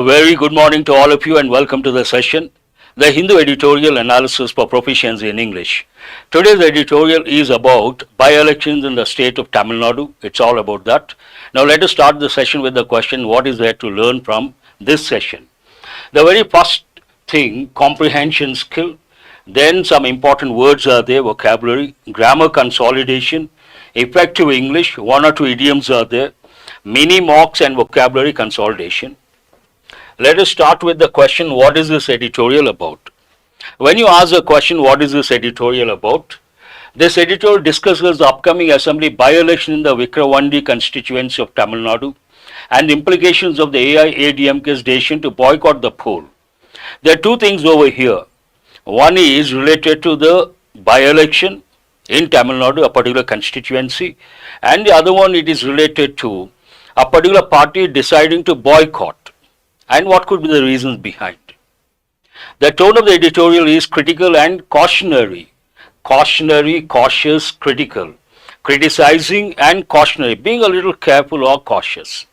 Very good morning to all of you and welcome to the session, the Hindu Editorial Analysis for Proficiency in English. Today's editorial is about by-elections in the state of Tamil Nadu. It's all about that. Now let us start the session with the question, what is there to learn from this session? The very first thing, comprehension skill, then some important words are there, vocabulary, grammar consolidation, effective English, one or two idioms are there, mini mocks and vocabulary consolidation. Let us start with the question, what is this editorial about? When you ask the question, what is this editorial about? This editorial discusses the upcoming assembly by-election in the Vikravandi constituency of Tamil Nadu and the implications of the AIADMK's decision to boycott the poll. There are two things over here. One is related to the by-election in Tamil Nadu, a particular constituency, and the other one it is related to a particular party deciding to boycott. And what could be the reasons behind? The tone of the editorial is critical and cautionary. Cautionary, cautious, critical. Criticizing and cautionary, being a little careful or cautious.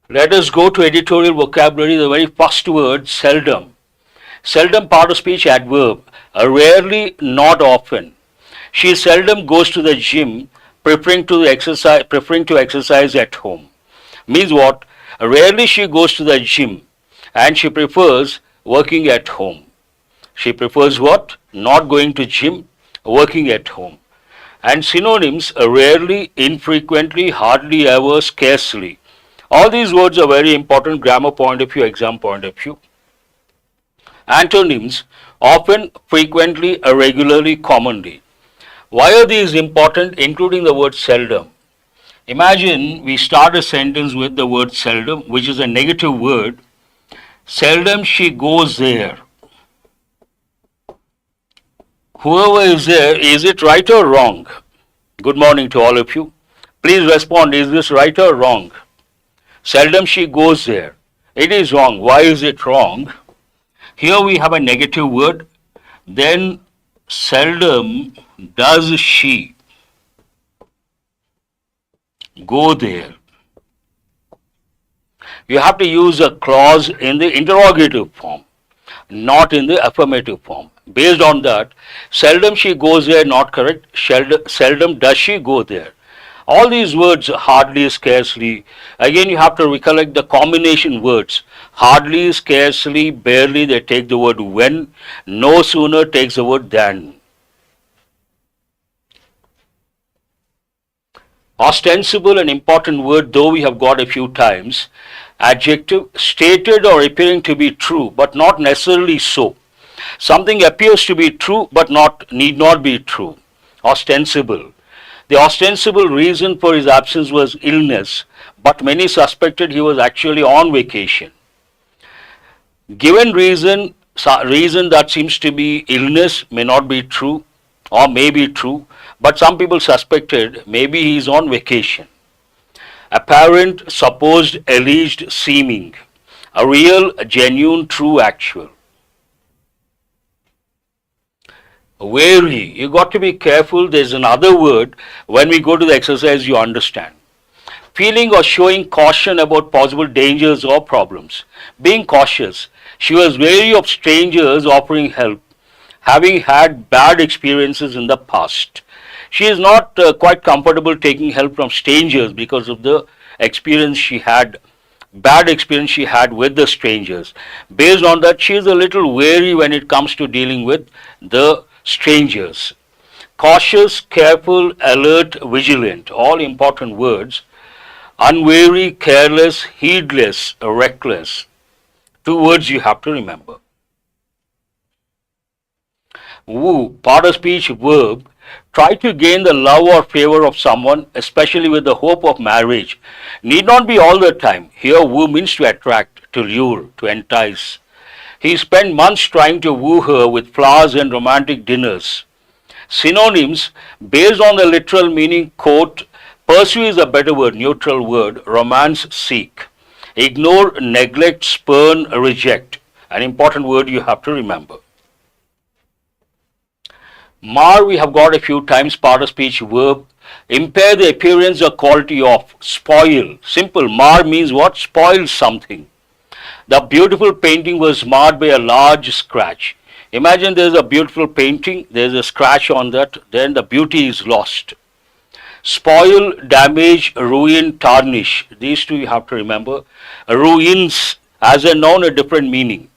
Let us go to editorial vocabulary. The very first word, seldom. Seldom, part of speech, adverb. Rarely, not often. She seldom goes to the gym, preferring to exercise at home. Means what? Rarely she goes to the gym and she prefers working at home. She prefers what? Not going to gym, working at home. And synonyms, rarely, infrequently, hardly ever, scarcely. All these words are very important, grammar point of view, exam point of view. Antonyms, often, frequently, regularly, commonly. Why are these important, including the word seldom? Imagine we start a sentence with the word seldom, which is a negative word. Seldom she goes there. Whoever is there, is it right or wrong? Good morning to all of you. Please respond, is this right or wrong? Seldom she goes there. It is wrong. Why is it wrong? Here we have a negative word. Then seldom does she go there. You have to use a clause in the interrogative form, not in the affirmative form. Based on that, seldom she goes there, not correct. Seldom does she go there. All these words, hardly, scarcely, again you have to recollect the combination words. Hardly, scarcely, barely, they take the word when. No sooner takes the word than. Ostensible, an important word, though we have got a few times. Adjective, stated or appearing to be true, but not necessarily so. Something appears to be true, but need not be true. Ostensible. The ostensible reason for his absence was illness, but many suspected he was actually on vacation. Given reason that seems to be illness may not be true or may be true, but some people suspected maybe he is on vacation. Apparent, supposed, alleged, seeming. A real, genuine, true, actual. Wary, you got to be careful. There's another word. When we go to the exercise, you understand. Feeling or showing caution about possible dangers or problems. Being cautious. She was wary of strangers offering help, having had bad experiences in the past. She is not quite comfortable taking help from strangers because of the experience she had, bad experience she had with the strangers. Based on that, she is a little wary when it comes to dealing with the strangers. Cautious, careful, alert, vigilant, all important words. Unwary, careless, heedless, reckless. Two words you have to remember. Woo, part of speech, verb. Try to gain the love or favor of someone, especially with the hope of marriage. Need not be all the time. Here, woo means to attract, to lure, to entice. He spent months trying to woo her with flowers and romantic dinners. Synonyms, based on the literal meaning, quote, pursue is a better word, neutral word, romance, seek. Ignore, neglect, spurn, reject. An important word you have to remember. Mar, we have got a few times, part of speech, verb. Impair the appearance or quality of. Spoil. Simple. Mar means what? Spoil something. The beautiful painting was marred by a large scratch. Imagine there's a beautiful painting, there's a scratch on that, then the beauty is lost. Spoil, damage, ruin, tarnish. These two you have to remember. Ruins, as a noun, a different meaning.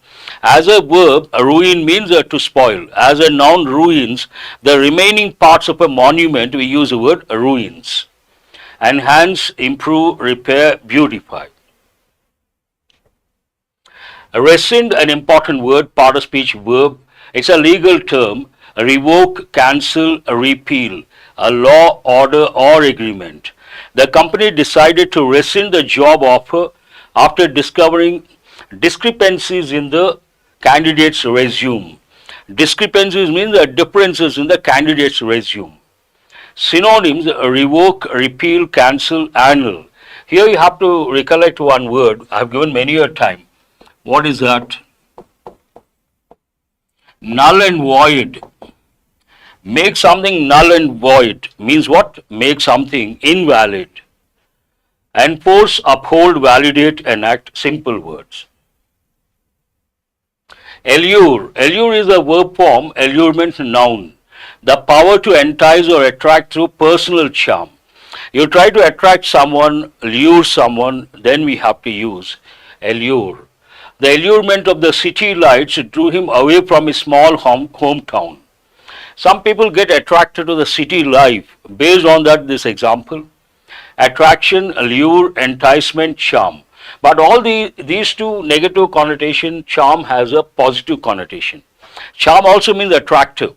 As a verb, a ruin means to spoil. As a noun, ruins, the remaining parts of a monument, we use the word ruins. Enhance, improve, repair, beautify. Rescind, an important word, part of speech verb. It's a legal term. Revoke, cancel, repeal. A law, order, or agreement. The company decided to rescind the job offer after discovering discrepancies in the candidate's resume. Discrepancies means the differences in the candidate's resume. Synonyms: revoke, repeal, cancel, annul. Here you have to recollect one word. I have given many a time. What is that? Null and void. Make something null and void means what? Make something invalid. Enforce, uphold, validate, enact. Simple words. Allure. Allure is a verb form, allurement noun. The power to entice or attract through personal charm. You try to attract someone, lure someone, then we have to use allure. The allurement of the city lights drew him away from his small hometown. Some people get attracted to the city life. Based on that, this example: attraction, allure, enticement, charm. But all these two negative connotation, charm has a positive connotation. Charm also means attractive.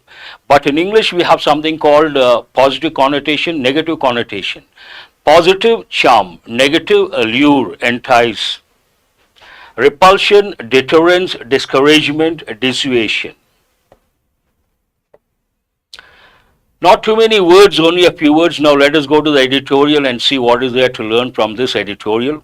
But in English, we have something called positive connotation, negative connotation. Positive, charm. Negative, allure, entice. Repulsion, deterrence, discouragement, dissuasion. Not too many words, only a few words. Now let us go to the editorial and see what is there to learn from this editorial.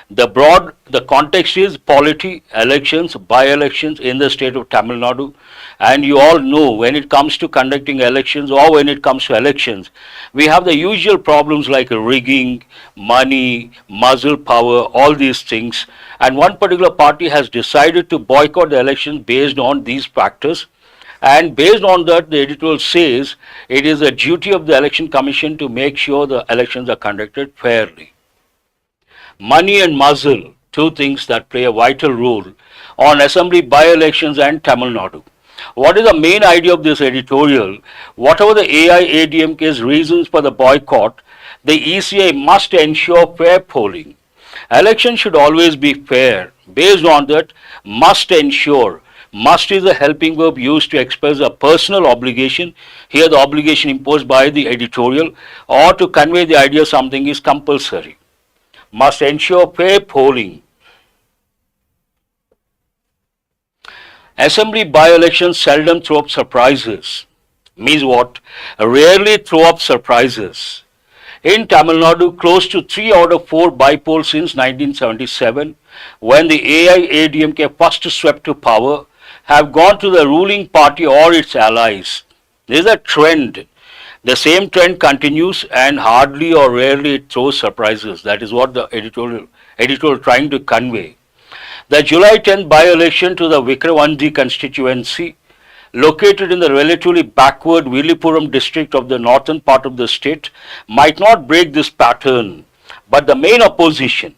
The context is polity, elections, by-elections in the state of Tamil Nadu. And you all know when it comes to conducting elections or when it comes to elections, we have the usual problems like rigging, money, muzzle power, all these things. And one particular party has decided to boycott the elections based on these factors. And based on that, the editorial says it is a duty of the Election Commission to make sure the elections are conducted fairly. Money and muzzle, two things that play a vital role on assembly by-elections and Tamil Nadu. What is the main idea of this editorial? Whatever the AIADMK's reasons for the boycott, the ECI must ensure fair polling. Elections should always be fair. Based on that, must ensure. Must is a helping verb used to express a personal obligation. Here the obligation imposed by the editorial, or to convey the idea something is compulsory. Must ensure fair polling. Assembly by-elections seldom throw up surprises. Means what? Rarely throw up surprises. In Tamil Nadu, close to 3 out of 4 by-polls since 1977, when the AIADMK first swept to power, have gone to the ruling party or its allies. There is a trend. The same trend continues and hardly or rarely it throws surprises. That is what the editorial trying to convey. The July 10th by-election to the Vikravandi constituency, located in the relatively backward Villupuram district of the northern part of the state, might not break this pattern. But the main opposition,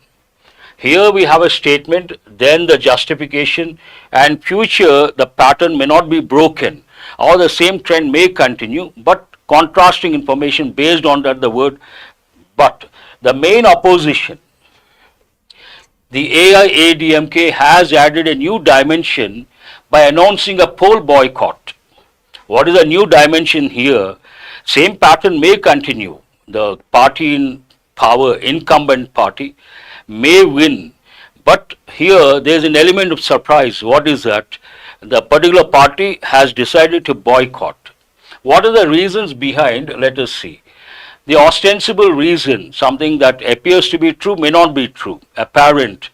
here we have a statement, then the justification, and future the pattern may not be broken or the same trend may continue, but contrasting information based on that the word but. The main opposition, the AIADMK has added a new dimension by announcing a poll boycott. What is a new dimension here? Same pattern may continue. The party in power, incumbent party, may win. But here there is an element of surprise. What is that? The particular party has decided to boycott. What are the reasons behind? Let us see. The ostensible reason, something that appears to be true may not be true, apparent.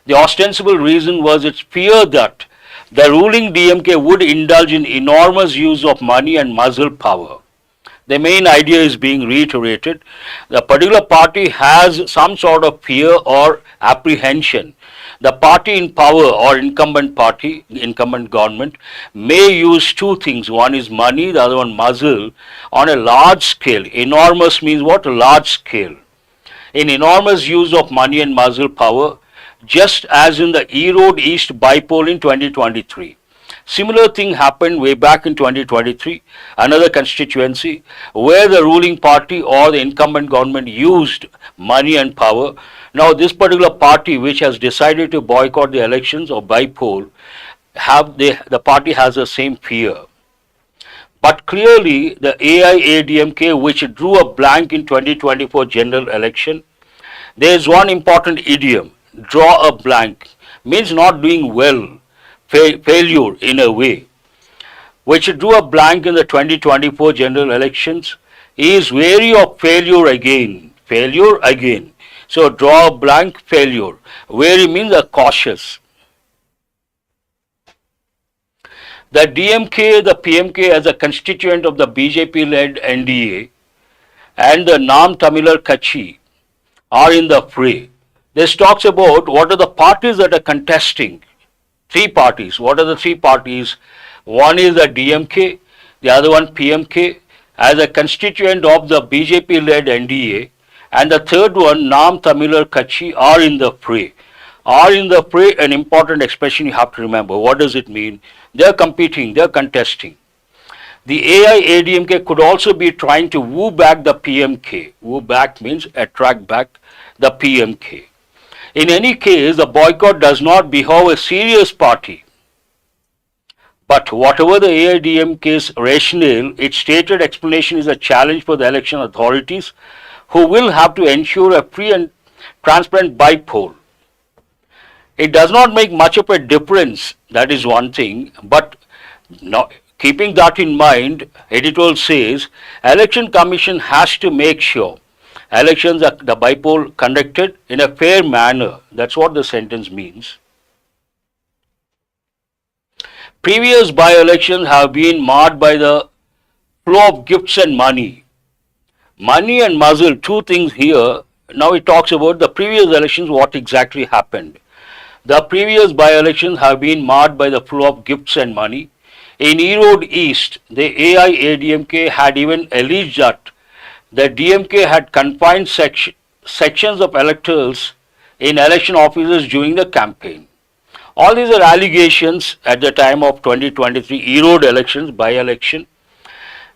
The ostensible reason was its fear that the ruling DMK would indulge in enormous use of money and muzzle power. The main idea is being reiterated. The particular party has some sort of fear or apprehension. The party in power or incumbent party, incumbent government, may use two things. One is money, the other one muzzle, on a large scale. Enormous means what? A large scale. In enormous use of money and muzzle power, just as in the E-Road East bypoll in 2023. Similar thing happened way back in 2023, another constituency where the ruling party or the incumbent government used money and power. Now this particular party which has decided to boycott the elections or bypoll, the party has the same fear. But clearly the AIADMK, which drew a blank in 2024 general election, there is one important idiom: draw a blank, means not doing well, failure in a way. Which drew a blank in the 2024 general elections is wary of failure again. Failure again. So draw a blank, failure. Wary means a cautious. The DMK, the PMK as a constituent of the BJP-led NDA and the Nam Tamilar Kachi are in the fray. This talks about what are the parties that are contesting. Three parties. What are the three parties? One is the DMK, the other one PMK as a constituent of the BJP-led NDA, and the third one, Nam Tamilar Kachi, are in the fray. Are in the fray, an important expression you have to remember. What does it mean? They are competing, they are contesting. The AIADMK could also be trying to woo back the PMK. Woo back means attract back the PMK. In any case, the boycott does not behove a serious party. But whatever the AIADMK's rationale, its stated explanation is a challenge for the election authorities, who will have to ensure a free and transparent bypoll. It does not make much of a difference, that is one thing, but keeping that in mind, editorial says, Election Commission has to make sure elections are the bypoll conducted in a fair manner. That's what the sentence means. Previous by-elections have been marred by the flow of gifts and money. Money and muzzle, two things here. Now it talks about the previous elections, what exactly happened. The previous by-elections have been marred by the flow of gifts and money. In E-Road East, the AIADMK had even alleged that the DMK had confined sections of electors in election offices during the campaign. All these are allegations at the time of 2023 E-Road elections, by-election.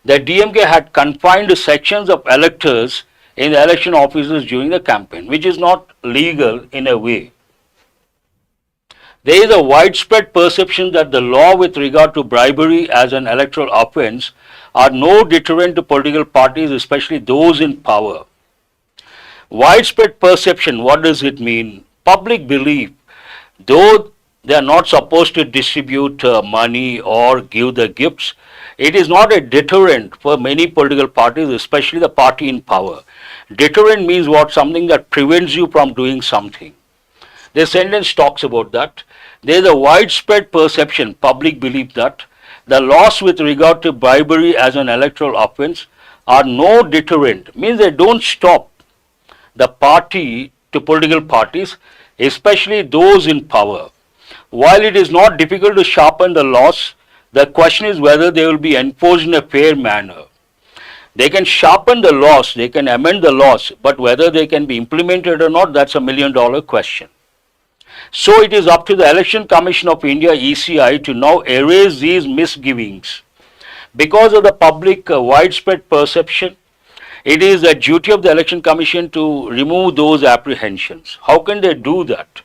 The DMK had confined sections of electors in the election offices during the campaign, which is not legal in a way. There is a widespread perception that the law with regard to bribery as an electoral offence are no deterrent to political parties, especially those in power. Widespread perception, what does it mean? Public belief, though they are not supposed to distribute money or give the gifts, it is not a deterrent for many political parties, especially the party in power. Deterrent means what? Something that prevents you from doing something. This sentence talks about that. There is a widespread perception, public belief, that the laws with regard to bribery as an electoral offence are no deterrent, means they don't stop the party to political parties, especially those in power. While it is not difficult to sharpen the laws, the question is whether they will be enforced in a fair manner. They can sharpen the laws, they can amend the laws, but whether they can be implemented or not, that's $1 million question. So it is up to the Election Commission of India, ECI, to now erase these misgivings. Because of the public widespread perception, it is the duty of the Election Commission to remove those apprehensions. How can they do that?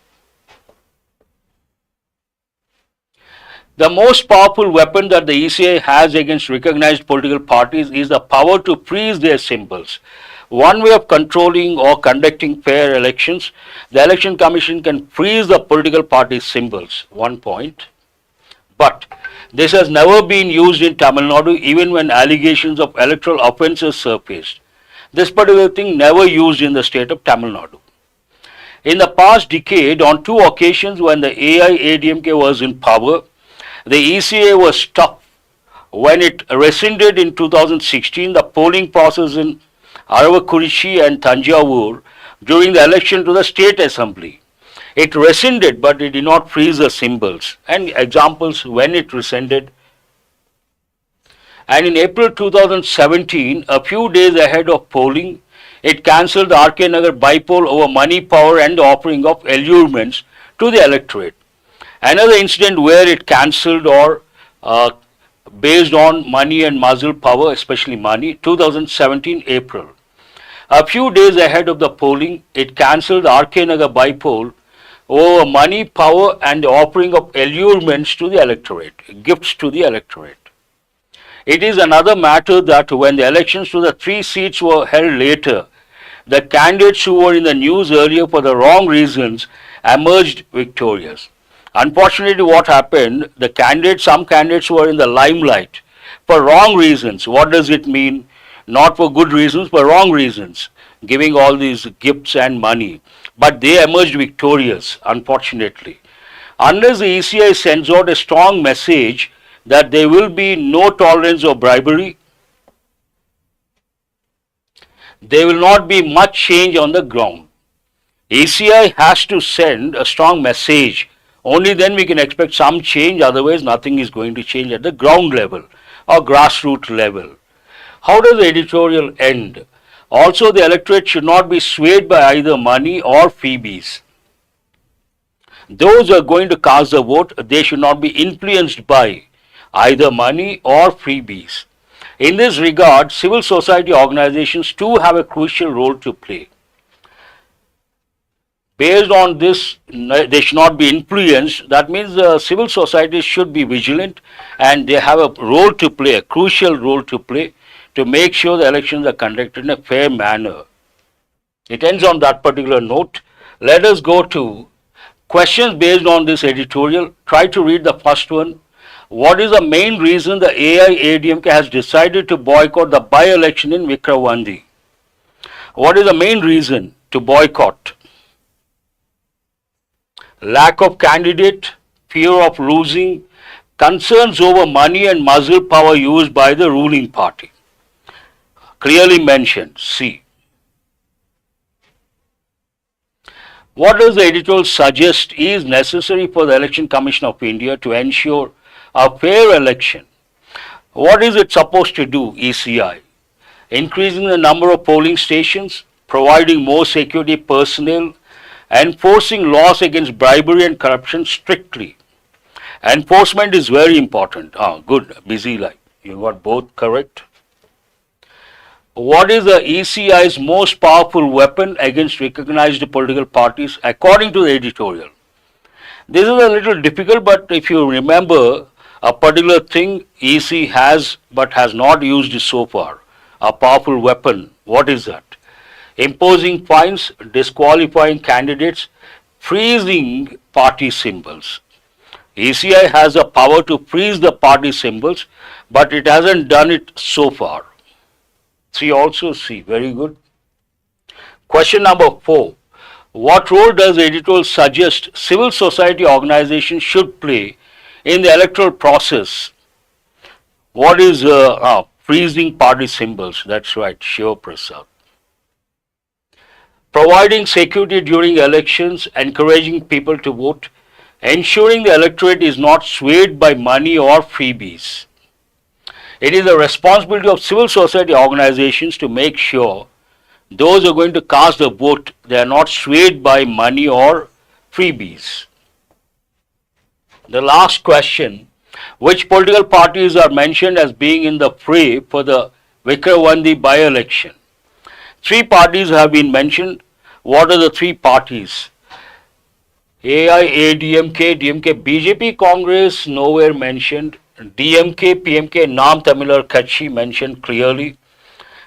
The most powerful weapon that the ECI has against recognized political parties is the power to freeze their symbols. One way of controlling or conducting fair elections, the Election Commission can freeze the political party symbols, one point. But this has never been used in Tamil Nadu, even when allegations of electoral offences surfaced. This particular thing never used in the state of Tamil Nadu. In the past decade, on two occasions when the AIADMK was in power, the ECA was tough When it rescinded in 2016 the polling process in Aravakuruchi and Tanjavur during the election to the state assembly. It rescinded, but it did not freeze the symbols. And examples when it rescinded. And in April 2017, a few days ahead of polling, it cancelled the RK Nagar bypoll over money, power and the offering of allurements to the electorate. Another incident where it cancelled or based on money and muscle power, especially money, 2017 April. A few days ahead of the polling, it cancelled the RK Nagar bypoll over money, power and the offering of allurements to the electorate, gifts to the electorate. It is another matter that when the elections to the 3 seats were held later, the candidates who were in the news earlier for the wrong reasons emerged victorious. Unfortunately, what happened, some candidates were in the limelight for wrong reasons. What does it mean? Not for good reasons, but wrong reasons, giving all these gifts and money. But they emerged victorious, unfortunately. Unless the ECI sends out a strong message that there will be no tolerance of bribery, there will not be much change on the ground. ECI has to send a strong message. Only then we can expect some change, otherwise nothing is going to change at the ground level or grassroots level. How does the editorial end? Also, the electorate should not be swayed by either money or freebies. Those who are going to cast the vote, they should not be influenced by either money or freebies. In this regard, civil society organizations too have a crucial role to play. Based on this, they should not be influenced. That means the civil society should be vigilant and they have a role to play, a crucial role to play to make sure the elections are conducted in a fair manner. It ends on that particular note. Let us go to questions based on this editorial. Try to read the first one. What is the main reason the AIADMK has decided to boycott the by-election in Vikravandi? What is the main reason to boycott? Lack of candidate, fear of losing, concerns over money and muscle power used by the ruling party. Clearly mentioned, C. What does the editorial suggest is necessary for the Election Commission of India to ensure a fair election? What is it supposed to do, ECI? Increasing the number of polling stations, providing more security personnel, enforcing laws against bribery and corruption strictly. Enforcement is very important. Good, busy life. You got both correct. What is the ECI's most powerful weapon against recognized political parties according to the editorial? This is a little difficult, but if you remember a particular thing EC has but has not used it so far, a powerful weapon, what is that? Imposing fines, disqualifying candidates, freezing party symbols. ECI has the power to freeze the party symbols, but it hasn't done it so far. C also C, very good. Question number 4. What role does the editorial suggest civil society organizations should play in the electoral process? What is freezing party symbols? That's right, Shiva Prasad. Providing security during elections, encouraging people to vote, ensuring the electorate is not swayed by money or freebies. It is the responsibility of civil society organizations to make sure those who are going to cast the vote, they are not swayed by money or freebies. The last question, which political parties are mentioned as being in the fray for the Vikravandi by-election? 3 parties have been mentioned. What are the 3 parties? AIADMK, DMK, BJP, Congress, nowhere mentioned. DMK, PMK, Naam Tamilar Katchi mentioned clearly.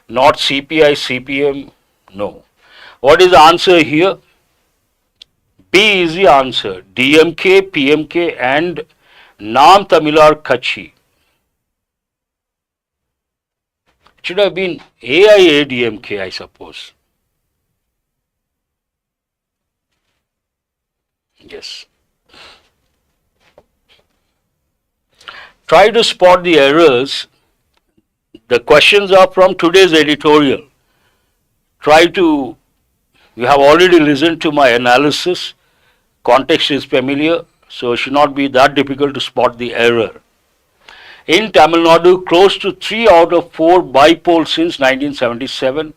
Not CPI, CPM, no. What is the answer here? B is the answer. DMK, PMK and Naam Tamilar Katchi. It should have been AIADMK, I suppose. Yes. Try to spot the errors. The questions are from today's editorial. You have already listened to my analysis. Context is familiar, so it should not be that difficult to spot the error. In Tamil Nadu, close to 3 out of 4 by-polls since 1977,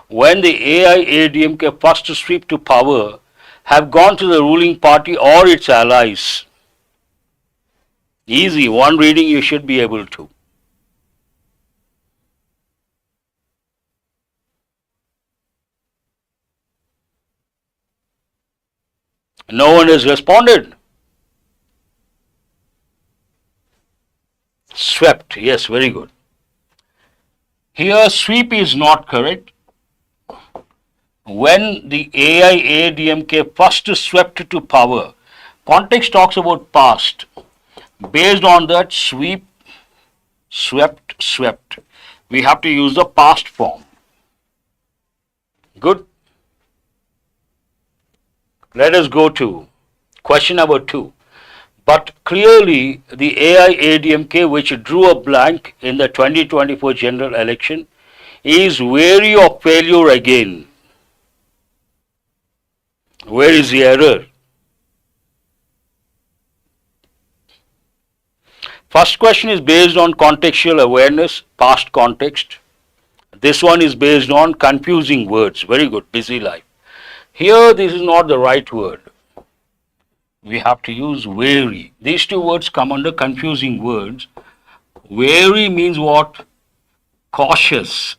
when the AIADMK first sweep to power, have gone to the ruling party or its allies. Easy, one reading you should be able to. No one has responded. Swept, yes, very good. Here, sweep is not correct. When the AIADMK first swept to power, context talks about past. Based on that, sweep, swept, swept. We have to use the past form. Good. Let us go to question number 2. But clearly, the AIADMK, which drew a blank in the 2024 general election, is wary of failure again. Where is the error? First question is based on contextual awareness, past context. This one is based on confusing words. Very good, busy life. Here, this is not the right word. We have to use wary. These two words come under confusing words. Wary means what? Cautious.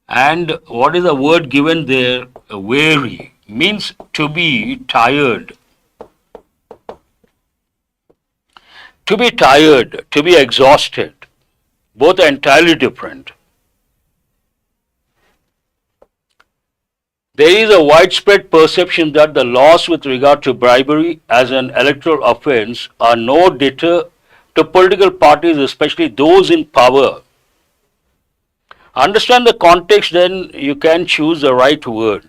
And what is the word given there? Wary means to be tired. To be tired, to be exhausted. Both are entirely different. There is a widespread perception that the laws with regard to bribery as an electoral offence are no deter to political parties, especially those in power. Understand the context, then you can choose the right word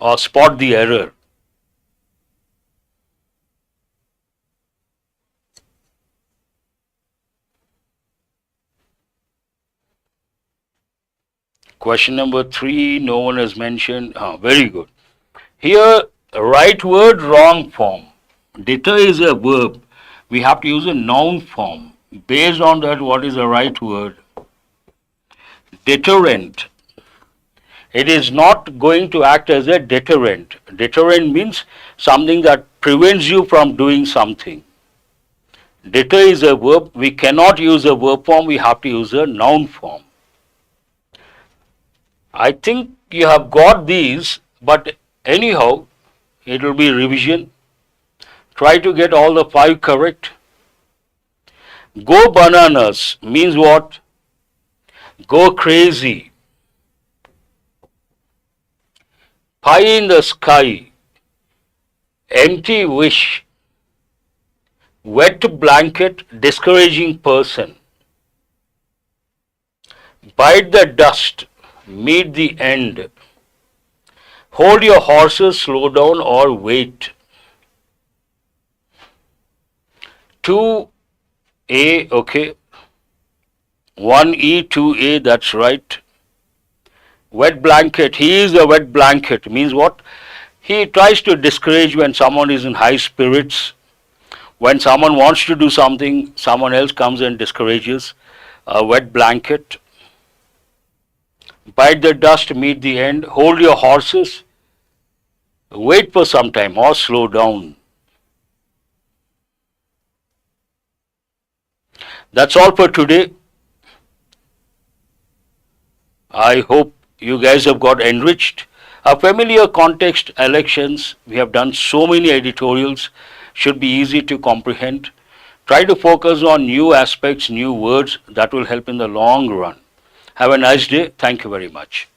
or spot the error. Question number 3, no one has mentioned. Very good. Here, right word, wrong form. Deter is a verb. We have to use a noun form. Based on that, what is the right word? Deterrent. It is not going to act as a deterrent. Deterrent means something that prevents you from doing something. Deter is a verb. We cannot use a verb form. We have to use a noun form. I think you have got these, but anyhow, it will be revision. Try to get all the 5 correct. Go bananas means what? Go crazy. Pie in the sky. Empty wish. Wet blanket, discouraging person. Bite the dust. Meet the end. Hold your horses, slow down or wait. 2A, okay. 1E, 2A, that's right. Wet blanket, he is a wet blanket, means what? He tries to discourage when someone is in high spirits. When someone wants to do something, someone else comes and discourages. A wet blanket. Bite the dust, meet the end. Hold your horses. Wait for some time or slow down. That's all for today. I hope you guys have got enriched. A familiar context, elections. We have done so many editorials. Should be easy to comprehend. Try to focus on new aspects, new words that will help in the long run. Have a nice day. Thank you very much.